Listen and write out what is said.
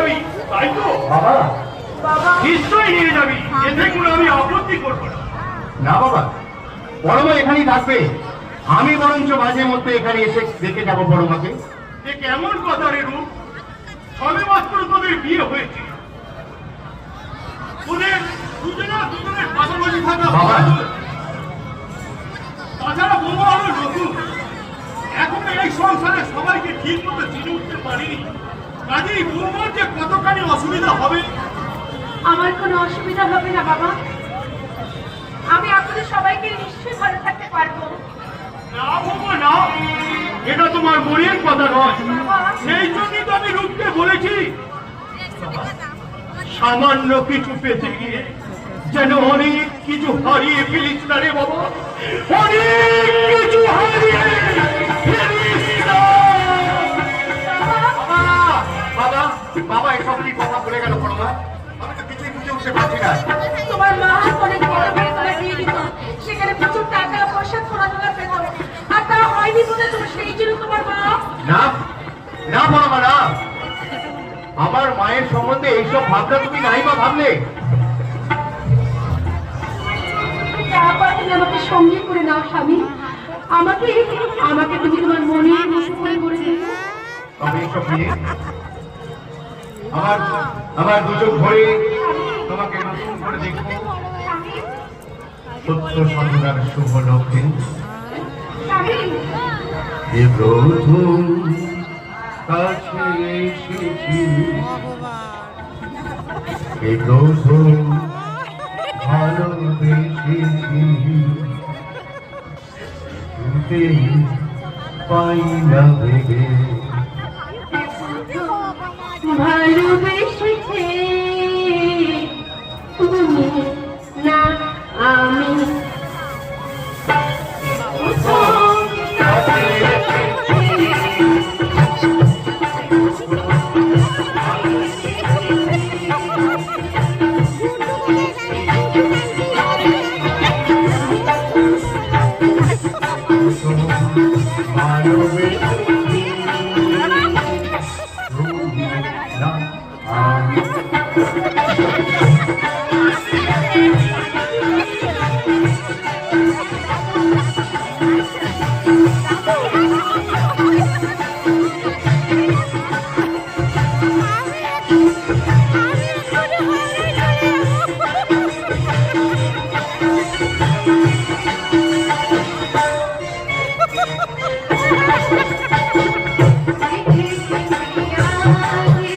যাবি, তাই তো? বাবা নিশ্চয়ই নিয়ে যাবি, এতে কোনো আমি আপত্তি করবো না। না বাবা, বড় মা এখানেই থাকবে। আমি বরঞ্চ মাঝে মধ্যে এখানে এসে দেখে যাবো বড় মাকে। এ কেমন কথা রে রূপ? সবে মাত্র তোদের বিয়ে হয়েছে, তোদের দুজনের পাশাপাশি থাকা বাবা। তাছাড়া বৌমা হলো নতুন, এখন এই সংসারে সবাইকে ঠিক মতো চিনে উঠতে পারিনি। কাজেই বৌমার যে কতখানি অসুবিধা হবে। আমার কোনো অসুবিধা হবে না বাবা, আমি আপনাদের সবাইকে নিশ্চয়ই ভালো থাকতে পারবো। না বৌমা না, এটা তোমার মনের কথা নয়। সেই জন্যই তো আমি রূপকে বলেছি, সামান্য কিছু পেতে গিয়ে যেন অনেক কিছু হারিয়ে ফেলিস না রে বাবা, অনেক কিছু হারিয়ে ফেলিস না। বাবা বাবা এসব কি কথা বলে গেল বড় মা? আমি তো কিছুই বুঝে উঠতে পারছি না। তোমার মা অনেক বড় হয়ে তোলা দিয়ে দিত, সেখানে প্রচুর টাকা পয়সা খোলা পেত, আর তা হয়নি বলে তোমার সেই জন্য তোমার মা। না না বড় মা, না, আমার মায়ের সম্বন্ধে এইসব ভাবনা তুমি নাই বা ভাবলে। যা পারলে আমাকে সঙ্গে করে নাও স্বামী, আমাকে আমাকে তুমি তোমার মনে মতো করে দেবে। তবে এইসব নিয়ে আমার দুচোখ ভরে তোমাকে নতুন করে দেখবো সত্য সাধনার শুভ লক্ষ্যে। এ প্রথম কাছে এসেছি, এ প্রথম ভালোবেসেছি, শুনতে পাই না ভেবে ভালো